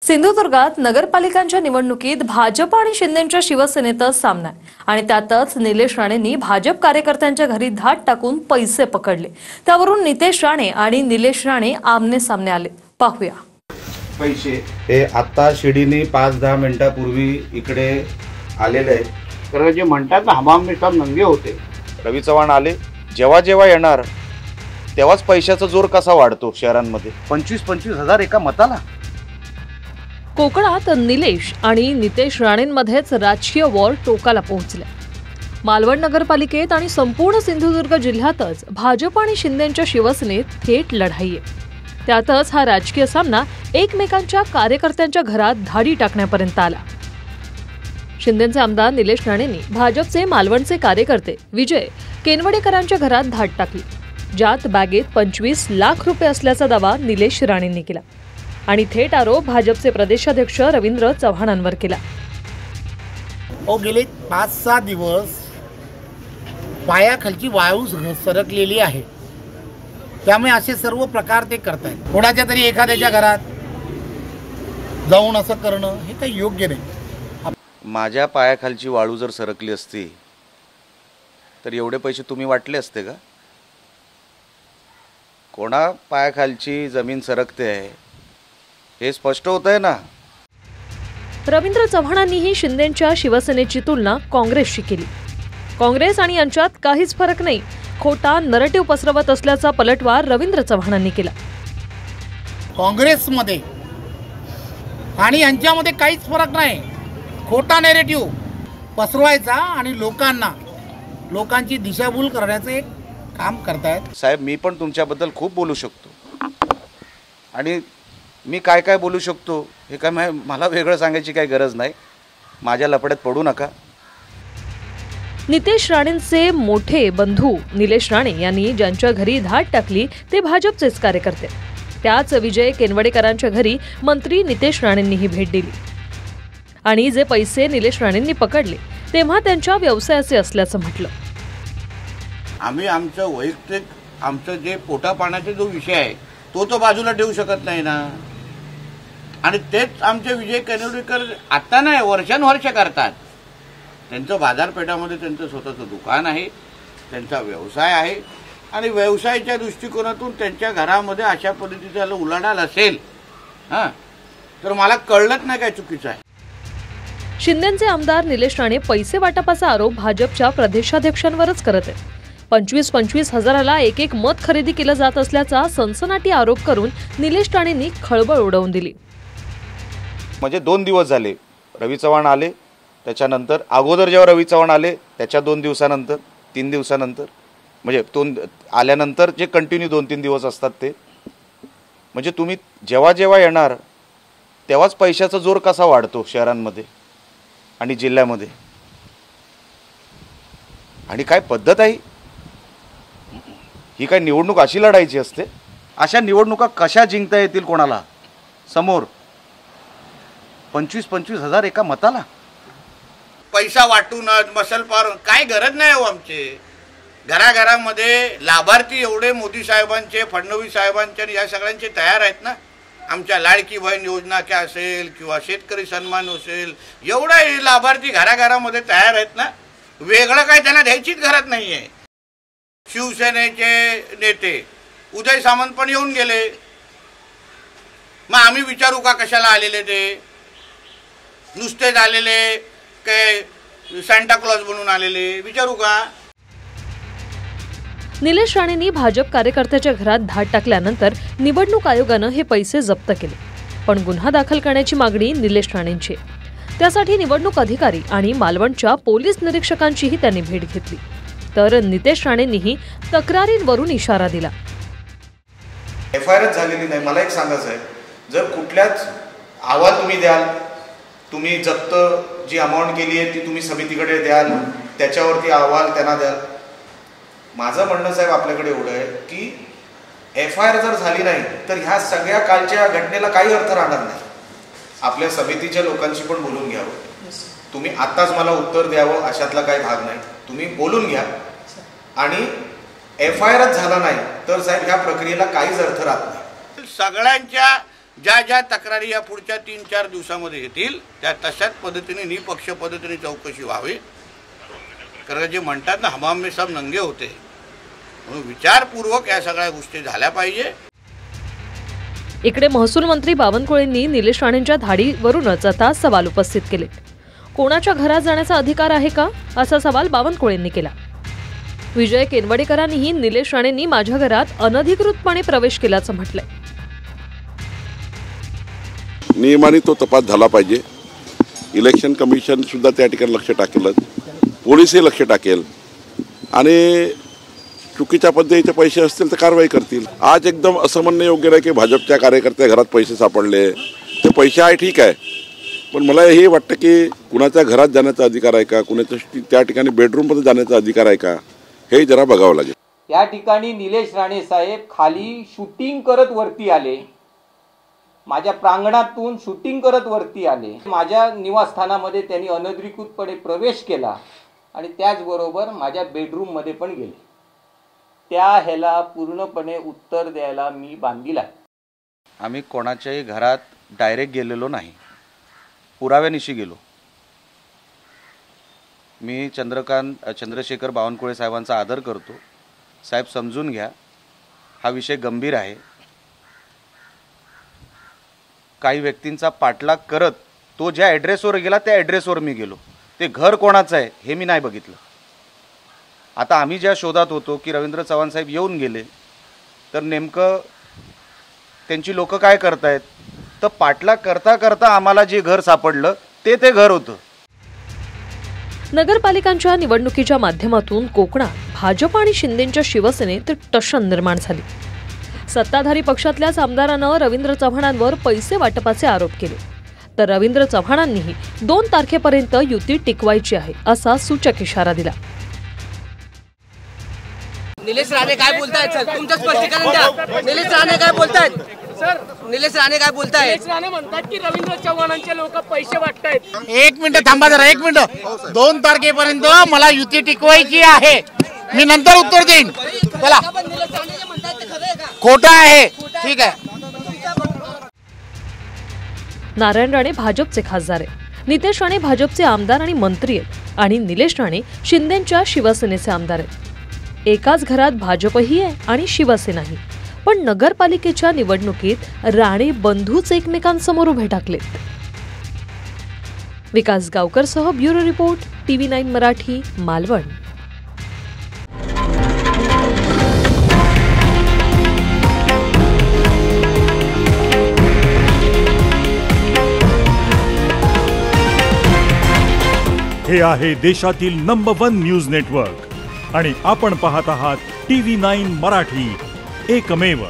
सिंधुदुर्गात नगरपालिकांच्या निवडणुकीत भाजप आणि शिंदेच्या शिवसेनेतच सामना आहे आणि त्यातच निलेश राणेंनी भाजप कार्यकर्त्यांच्या घरी धाड टाकून पैसे पकडले। त्यावरून नितेश राणे आणि निलेश राणे आमने सामने आले। पाहूया। पैसे हे आता शिडीने 5-10 मिनिटांपूर्वी इकडे आलेले आहेत। तर जे म्हणतात ना हमाम में सब नंगे होते। रवी चव्हाण आले, जेव्हा जेव्हा येणार तेव्हाच पैशाचा जोर कसा वाढतो शहरांमध्ये। 25-25 हजार एका मताला। कोकणात निलेश आणि नितेश राणेंमध्येच राजकीय वॉर टोकाला पोहोचले। मालवण नगरपालिकेत आणि संपूर्ण सिंधुदुर्ग जिल्ह्यातच भाजप आणि शिंदेच्या शिवसेनेत थेट लढाई आहे। त्यातच हा राजकीय सामना एकमेकांच्या कार्यकर्त्यांच्या घरात धाडी टाकण्यापर्यंत आला। शिंदेचे आमदार निलेश राणेंनी भाजपचे मालवणचे कार्यकर्ते विजय केनवडेकरांच्या घरात धाड टाकली, ज्यात बॅगेत 25 लाख रुपये असल्याचा दावा निलेश राणेंनी केला आणि थेट आरोप भाजपचे प्रदेशाध्यक्ष रवींद्र चव्हाणांवर केला। गेले 5-6 दिवस पायाखालची वाळू सरकलेली आहे, त्यामुळे असे सर्व प्रकार ते करतायत। कोणाच्या तरी एखाद्याच्या घरात जाऊन असं करणं हे काही योग्य नाही। माझ्या पायाखालची वाळू जर सरकली असती तर एवढे पैसे तुम्ही वाटले असते का? कोणा पायाखालची जमीन सरकते आहे हे स्पष्ट होत आहे ना। रवींद्र चव्हाणांनीही शिंदेच्या शिवसेनेची तुलना काँग्रेसशी केली। काँग्रेस आणि यांच्यात काहीच फरक नाही, खोटा नरेटिव्ह पसरवत असल्याचा पलटवार रवींद्र चव्हाणांनी केला। काँग्रेसमध्ये आणि यांच्यामध्ये काहीच फरक नाही, खोटा नरेटिव्ह पसरवायचा आणि लोकांची दिशाभूल करण्याचं एक काम करतायत। साहेब, मी पण तुमच्याबद्दल खूप बोलू शकतो आणि मी काय काय बोलू शकतो हे काय मला वेगळं सांगायची काही गरज नाही। माझ्या लपड्यात पडू नका। नितेश राणेंचे मोठे बंधू निलेश राणे यांनी ज्यांच्या घरी धाड टाकली ते भाजपचेच कार्यकर्ते। त्याच विजय केनवडेकरांच्या घरी मंत्री नितेश राणेंनीही भेट दिली आणि जे पैसे निलेश राणेंनी पकडले तेव्हा त्यांच्या व्यवसायाचे असल्याचं म्हटलं। आम्ही आमचं वैयक्तिक आमचं जे पोटापाण्याचा जो विषय आहे तो बाजूला ठेवू शकत नाही ना। आणि तेच आमचे विजय केनवडेकर आता नाही वर्षानुवर्ष करतात। त्यांचं बाजारपेठामध्ये त्यांचं स्वतःचं दुकान आहे, त्यांचा व्यवसाय आहे आणि व्यवसायाच्या दृष्टिकोनातून त्यांच्या घरामध्ये अशा पद्धतीचा उलाढाल असेल तर मला कळलंच नाही काय चुकीचं आहे। शिंदेचे आमदार निलेश राणे पैसे वाटपाचा आरोप भाजपच्या प्रदेशाध्यक्षांवरच करत आहेत। 25-25 हजाराला एक मत खरेदी केलं जात असल्याचा सनसनाटी आरोप करून निलेश राणेंनी खळबळ उडवून दिली। म्हणजे 2 दिवस झाले रवी चव्हाण आले, त्याच्यानंतर अगोदर जेव्हा रवी चव्हाण आले त्याच्या 2 दिवसानंतर 3 दिवसानंतर म्हणजे 2 आल्यानंतर जे कंटिन्यू 2-3 दिवस असतात ते म्हणजे तुम्ही जेव्हा जेव्हा येणार तेव्हाच पैशाचा जोर कसा वाढतो शहरांमध्ये आणि जिल्ह्यामध्ये। आणि काय पद्धत आहे ही? काय निवडणूक अशी लढायची असते? अशा निवडणुका कशा जिंकता येतील कोणाला समोर? 25-25 हजार एका मताला पैसा वाटूनच मसल पार काय गरज नाही हो। आमचे घराघरामध्ये लाभार्थी एवढे मोदी साहेबांचे, फडणवीस साहेबांचे आणि या सगळ्यांचे तयार आहेत ना। आमच्या लाडकी बहीण योजना क्या असेल किंवा शेतकरी सन्मान असेल, एवढे लाभार्थी घराघरामध्ये तयार आहेत ना। वेगळं काय त्यांना द्यायचीच गरज नाही आहे। शिवसेनेचे नेते उदय सामंत पण येऊन गेले, मग आम्ही विचारू का कशाला आलेले? ते नुसतेच आलेले काय सांता क्लॉज बनून आलेले विचारू का? निलेश राणेंनी भाजप कार्यकर्त्याच्या घरात धाड टाकल्यानंतर निवडणूक आयोगानं हे पैसे जप्त केले, पण गुन्हा दाखल करण्याची मागणी निलेश राणेंची। त्यासाठी निवडणूक अधिकारी आणि मालवणच्या पोलीस निरीक्षकांचीही त्यांनी भेट घेतली, तर नितेश राणेंनीही तक्रारींवरून इशारा दिला। FIR झालेली नाही। मला एक सांगायचं आहे, जर कुठल्याच अहवाल तुम्ही द्याल, तुम्ही जप्त जी अमाऊंट केली आहे ती तुम्ही समितीकडे द्याल, त्याच्यावरती अहवाल त्यांना द्याल। माझं म्हणणं साहेब आपल्याकडे एवढं आहे की FIR जर झाली नाही तर ह्या सगळ्या कालच्या घटनेला काही अर्थ राहणार नाही। आपल्या समितीच्या लोकांशी पण बोलून घ्यावं। तुम्ही आत्ताच मला उत्तर द्यावं अशातला काही भाग नाही, तुम्ही बोलून घ्या आणि FIR झाला नाही तर साहेब ह्या प्रक्रियेला काहीच अर्थ राहत नाही। सगळ्यांच्या ज्या ज्या तक्रारी या पुढच्या 3-4 दिवसामध्ये येतील त्या तशाच पद्धतीने निपक्ष पद्धतीने चौकशी व्हावी. कारण जे म्हणतात ना हमाम में सब नंगे होते, म्हणून विचारपूर्वक या सगळ्या गोष्टी झाल्या पाहिजे. इकडे महसूल मंत्री बावनकुळेंनी निलेश राणेंच्या धाडीवरूनच आता सवाल उपस्थित केले. कोणाच्या घरात जाण्याचा अधिकार आहे का, असा सवाल बावनकुळेंनी केला. विजय केनवडेकरांनीही निलेश राणेंनी माझ्या घरात अनधिकृतपणे प्रवेश केल्याचं म्हटलंय. नियमाने तो तपास झाला पाहिजे. इलेक्शन कमिशन सुद्धा त्या ठिकाणी लक्ष टाकेल, पोलीसही लक्ष टाकेल आणि चुकीच्या पद्धतीचे पैसे असतील तर कारवाई करतील. आज एकदम असं म्हणणं योग्य नाही की भाजपच्या कार्यकर्त्या घरात पैसे सापडले, ते पैसे आहे ठीक आहे, पण मला हे वाटतं की कुणाच्या घरात जाण्याचा अधिकार आहे का, कुणाच्या त्या ठिकाणी बेडरूममध्ये जाण्याचा अधिकार आहे का, हे जरा बघावं लागेल. या ठिकाणी निलेश राणे साहेब खाली शूटिंग करत वरती आले, माझ्या प्रांगणातून शूटिंग करत वरती आले. माझ्या निवासस्थानामध्ये त्यांनी अनधिकृतपणे प्रवेश केला आणि त्याचबरोबर माझ्या बेडरूममध्ये पण गेले. त्या ह्याला पूर्णपणे उत्तर द्यायला मी बांधील आहे. आम्ही कोणाच्याही घरात डायरेक्ट गेलेलो नाही, पुराव्यानिशी गेलो. मी चंद्रशेखर बावनकुळे साहेबांचा आदर करतो. साहेब समजून घ्या, हा विषय गंभीर आहे. काही व्यक्तींचा पाठलाग करत तो ज्या ॲड्रेसवर गेला त्या ॲड्रेसवर मी गेलो. ते घर कोणाचं आहे हे मी नाही बघितलं. आता आम्ही ज्या शोधात होतो की रवींद्र चव्हाण साहेब येऊन गेले, तर नेमकं त्यांची लोक काय करतायत, तर पाठलाग करता करता आम्हाला जे घर सापडलं ते घर होतं. नगरपालिकांच्या निवडणुकीच्या माध्यमातून कोकणात भाजप आणि शिंदेंच्या शिवसेनेत टशन निर्माण झाली. सत्ताधारी पक्षातल्याच आमदारानं रवींद्र चव्हाणांवर पैसे वाटपाचे आरोप केले, तर रवींद्र चव्हाणांनीही 2 तारखेपर्यंत युती टिकवायची आहे असा सूचक इशारा दिला. निलेश राणे काय बोलतायत सर, तुमचं स्पष्टीकरण द्या. निलेश राणे काय बोलतायत सर? निलेश राणे काय बोलतायत? निलेश राणे म्हणतात की रवींद्र चव्हाणांचे लोक पैसे वाटतायत. 1 मिनिट थांबा जरा, 1 मिनिट. 2 तारखेपर्यंत मला युती टिकवायची आहे, मी नंतर उत्तर देईन. चला, खोटं आहे, ठीक आहे. नारायण राणे भाजपचे खासदार आहे, नितेश राणे भाजपचे आमदार आणि मंत्री आहेत आणि निलेश राणे शिंदेंच्या शिवसेनेचे आमदार आहेत. एकाच घरात भाजपही आहे आणि शिवसेनाही. पण नगरपालिकेच्या निवडणुकीत राणे बंधूच एकमेकांसमोर उभे टाकलेत. विकास गावकरसह bureau report, TV9 Marathi, Malvan. हे आहे देशातील नंबर 1 न्यूज नेटवर्क आणि आपण पाहत आहात TV9 मराठी, एकमेव.